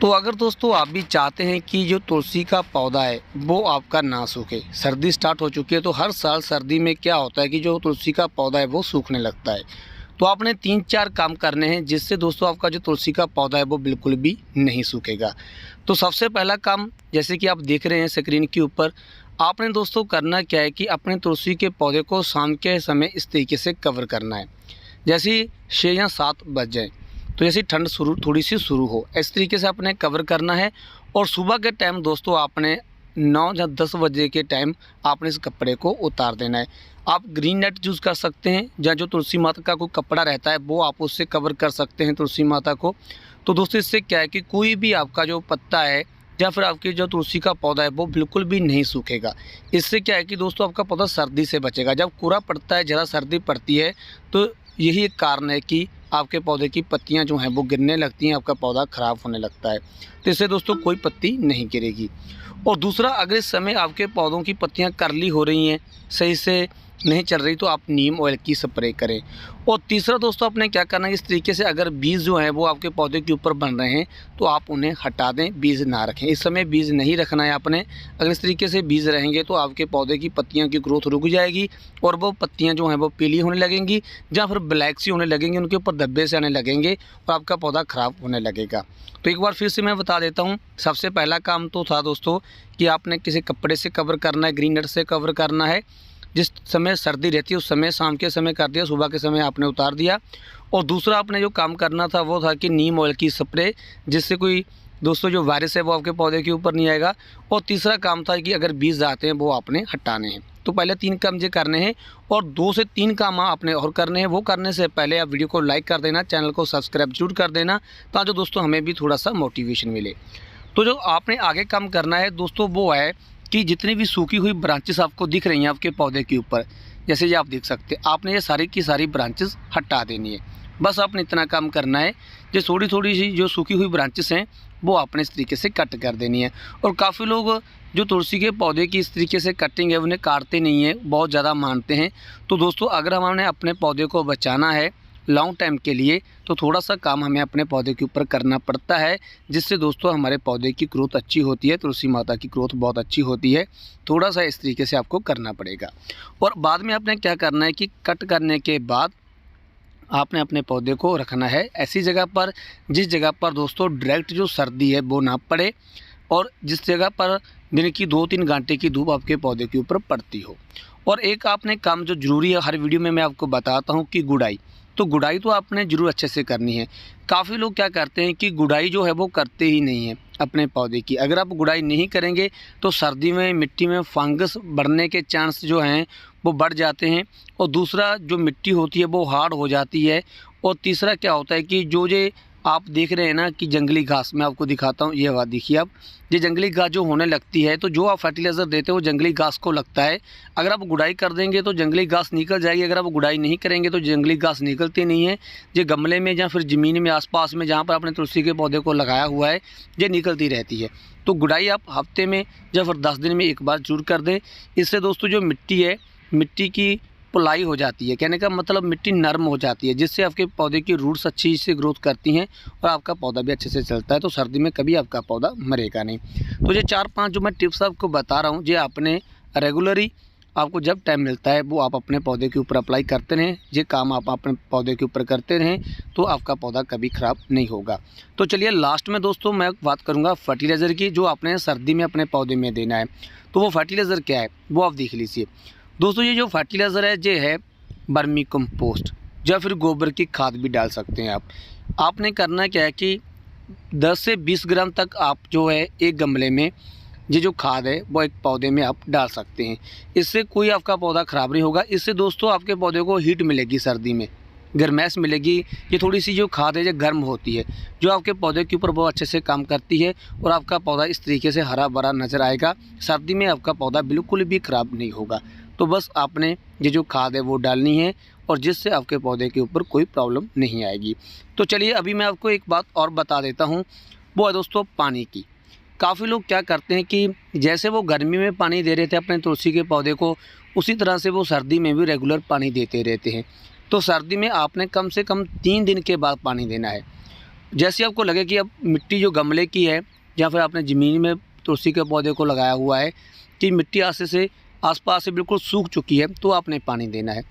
तो अगर दोस्तों आप भी चाहते हैं कि जो तुलसी का पौधा है वो आपका ना सूखे, सर्दी स्टार्ट हो चुकी है तो हर साल सर्दी में क्या होता है कि जो तुलसी का पौधा है वो सूखने लगता है। तो आपने 3-4 काम करने हैं जिससे दोस्तों आपका जो तुलसी का पौधा है वो बिल्कुल भी नहीं सूखेगा। तो सबसे पहला काम, जैसे कि आप देख रहे हैं स्क्रीन के ऊपर, आपने दोस्तों करना क्या है कि अपने तुलसी के पौधे को शाम के समय इस तरीके से कवर करना है। जैसे ही 6 या 7 बज जाए, तो जैसे ठंड थोड़ी सी शुरू हो, इस तरीके से आपने कवर करना है। और सुबह के टाइम दोस्तों आपने 9 या 10 बजे के टाइम आपने इस कपड़े को उतार देना है। आप ग्रीन नेट यूज़ कर सकते हैं या जो तुलसी माता का कोई कपड़ा रहता है वो आप उससे कवर कर सकते हैं तुलसी माता को। तो दोस्तों इससे क्या है कि कोई भी आपका जो पत्ता है या फिर आपकी जो तुलसी का पौधा है वो बिल्कुल भी नहीं सूखेगा। इससे क्या है कि दोस्तों आपका पौधा सर्दी से बचेगा। जब कोहरा पड़ता है, ज़्यादा सर्दी पड़ती है, तो यही एक कारण है कि आपके पौधे की पत्तियां जो हैं वो गिरने लगती हैं, आपका पौधा ख़राब होने लगता है। तो इससे दोस्तों कोई पत्ती नहीं गिरेगी। और दूसरा, अगर इस समय आपके पौधों की पत्तियां कर्ली हो रही हैं, सही से नहीं चल रही, तो आप नीम ऑयल की स्प्रे करें। और तीसरा दोस्तों आपने क्या करना है, इस तरीके से अगर बीज जो हैं वो आपके पौधे के ऊपर बन रहे हैं तो आप उन्हें हटा दें, बीज ना रखें। इस समय बीज नहीं रखना है आपने। अगर इस तरीके से बीज रहेंगे तो आपके पौधे की पत्तियों की ग्रोथ रुक जाएगी और वो पत्तियां जो हैं वो पीली होने लगेंगी या फिर ब्लैक सी होने लगेंगी, उनके ऊपर धब्बे से आने लगेंगे और आपका पौधा ख़राब होने लगेगा। तो एक बार फिर से मैं बता देता हूँ। सबसे पहला काम तो था दोस्तों कि आपने किसी कपड़े से कवर करना है, ग्रीन नेट से कवर करना है। जिस समय सर्दी रहती है उस समय शाम के समय कर दिया, सुबह के समय आपने उतार दिया। और दूसरा आपने जो काम करना था वो था कि नीम ऑयल की स्प्रे, जिससे कोई दोस्तों जो वायरस है वो आपके पौधे के ऊपर नहीं आएगा। और तीसरा काम था कि अगर बीज आते हैं वो आपने हटाने हैं। तो पहले 3 काम ये करने हैं और 2 से 3 काम आपने और करने हैं। वो करने से पहले आप वीडियो को लाइक कर देना, चैनल को सब्सक्राइब जरूर कर देना, ताकि दोस्तों हमें भी थोड़ा सा मोटिवेशन मिले। तो जो आपने आगे काम करना है दोस्तों वो है कि जितनी भी सूखी हुई ब्रांचेस आपको दिख रही हैं आपके पौधे के ऊपर, जैसे ये आप देख सकते हैं, आपने ये सारी की सारी ब्रांचेस हटा देनी है। बस आपने इतना काम करना है। जो थोड़ी थोड़ी सी जो सूखी हुई ब्रांचेस हैं वो आपने इस तरीके से कट कर देनी है। और काफ़ी लोग जो तुलसी के पौधे की इस तरीके से कटिंग है उन्हें काटते नहीं हैं, बहुत ज़्यादा मानते हैं। तो दोस्तों अगर हमने अपने पौधे को बचाना है लॉन्ग टाइम के लिए तो थोड़ा सा काम हमें अपने पौधे के ऊपर करना पड़ता है, जिससे दोस्तों हमारे पौधे की ग्रोथ अच्छी होती है, तुलसी माता की ग्रोथ बहुत अच्छी होती है। थोड़ा सा इस तरीके से आपको करना पड़ेगा। और बाद में आपने क्या करना है कि कट करने के बाद आपने अपने पौधे को रखना है ऐसी जगह पर जिस जगह पर दोस्तों डायरेक्ट जो सर्दी है वो ना पड़े और जिस जगह पर दिन की 2-3 घंटे की धूप आपके पौधे के ऊपर पड़ती हो। और एक आपने काम जो ज़रूरी है, हर वीडियो में मैं आपको बताता हूँ कि गुड़ाई। तो गुड़ाई तो आपने ज़रूर अच्छे से करनी है। काफ़ी लोग क्या करते हैं कि गुड़ाई जो है वो करते ही नहीं हैं अपने पौधे की। अगर आप गुड़ाई नहीं करेंगे तो सर्दी में मिट्टी में फंगस बढ़ने के चांस जो हैं वो बढ़ जाते हैं। और दूसरा, जो मिट्टी होती है वो हार्ड हो जाती है। और तीसरा क्या होता है कि जो ये आप देख रहे हैं ना कि जंगली घास, मैं आपको दिखाता हूँ, ये बात देखिए आप, ये जंगली घास जो होने लगती है तो जो आप फर्टिलाइज़र देते हो वो जंगली घास को लगता है। अगर आप गुड़ाई कर देंगे तो जंगली घास निकल जाएगी, अगर आप गुड़ाई नहीं करेंगे तो जंगली घास निकलती नहीं है। ये गमले में या फिर ज़मीन में आसपास में जहाँ पर आपने तुलसी के पौधे को लगाया हुआ है ये निकलती रहती है। तो गुड़ाई आप हफ्ते में या फिर 10 दिन में एक बार जरूर कर दें। इससे दोस्तों जो मिट्टी है, मिट्टी की पुलाई हो जाती है, कहने का मतलब मिट्टी नरम हो जाती है, जिससे आपके पौधे की रूट्स अच्छी से ग्रोथ करती हैं और आपका पौधा भी अच्छे से चलता है। तो सर्दी में कभी आपका पौधा मरेगा नहीं। तो ये 4-5 जो मैं टिप्स आपको बता रहा हूँ, ये आपने रेगुलरली, आपको जब टाइम मिलता है वो आप अपने पौधे के ऊपर अप्लाई करते रहें। ये काम आप अपने पौधे के ऊपर करते रहें तो आपका पौधा कभी ख़राब नहीं होगा। तो चलिए लास्ट में दोस्तों मैं बात करूँगा फर्टिलाइज़र की, जो आपने सर्दी में अपने पौधे में देना है। तो वो फर्टिलाइज़र क्या है वो आप देख लीजिए दोस्तों। ये जो फर्टिलाइज़र है ये है वर्मी कंपोस्ट, या फिर गोबर की खाद भी डाल सकते हैं आप। आपने करना क्या है कि 10 से 20 ग्राम तक आप जो है एक गमले में ये जो खाद है वो एक पौधे में आप डाल सकते हैं। इससे कोई आपका पौधा ख़राब नहीं होगा। इससे दोस्तों आपके पौधे को हीट मिलेगी, सर्दी में गर्मैश मिलेगी। ये थोड़ी सी जो खाद है ये गर्म होती है, जो आपके पौधे के ऊपर बहुत अच्छे से काम करती है और आपका पौधा इस तरीके से हरा भरा नज़र आएगा। सर्दी में आपका पौधा बिल्कुल भी ख़राब नहीं होगा। तो बस आपने ये जो खाद है वो डालनी है और जिससे आपके पौधे के ऊपर कोई प्रॉब्लम नहीं आएगी। तो चलिए अभी मैं आपको एक बात और बता देता हूँ, वो है दोस्तों पानी की। काफ़ी लोग क्या करते हैं कि जैसे वो गर्मी में पानी दे रहे थे अपने तुलसी के पौधे को, उसी तरह से वो सर्दी में भी रेगुलर पानी देते रहते हैं। तो सर्दी में आपने कम से कम 3 दिन के बाद पानी देना है। जैसे आपको लगे कि अब मिट्टी जो गमले की है या फिर आपने ज़मीन में तुलसी के पौधे को लगाया हुआ है कि मिट्टी आस्ते से आसपास से बिल्कुल सूख चुकी है, तो आपने पानी देना है।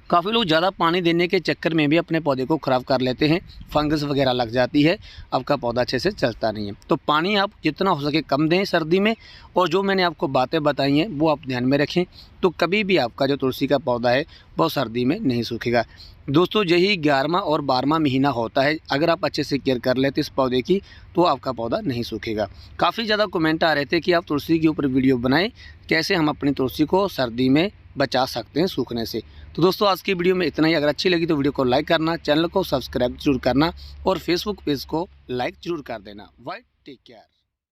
काफ़ी लोग ज़्यादा पानी देने के चक्कर में भी अपने पौधे को ख़राब कर लेते हैं, फंगस वगैरह लग जाती है, आपका पौधा अच्छे से चलता नहीं है। तो पानी आप जितना हो सके कम दें सर्दी में, और जो मैंने आपको बातें बताई हैं वो आप ध्यान में रखें, तो कभी भी आपका जो तुलसी का पौधा है वो सर्दी में नहीं सूखेगा। दोस्तों, यही 11वां और 12वां महीना होता है, अगर आप अच्छे से केयर कर लेते इस पौधे की तो आपका पौधा नहीं सूखेगा। काफ़ी ज़्यादा कमेंट आ रहे थे कि आप तुलसी के ऊपर वीडियो बनाएं, कैसे हम अपनी तुलसी को सर्दी में बचा सकते हैं सूखने से। तो दोस्तों, आज की वीडियो में इतना ही। अगर अच्छी लगी तो वीडियो को लाइक करना, चैनल को सब्सक्राइब जरूर करना और फेसबुक पेज को लाइक जरूर कर देना। Bye, take care.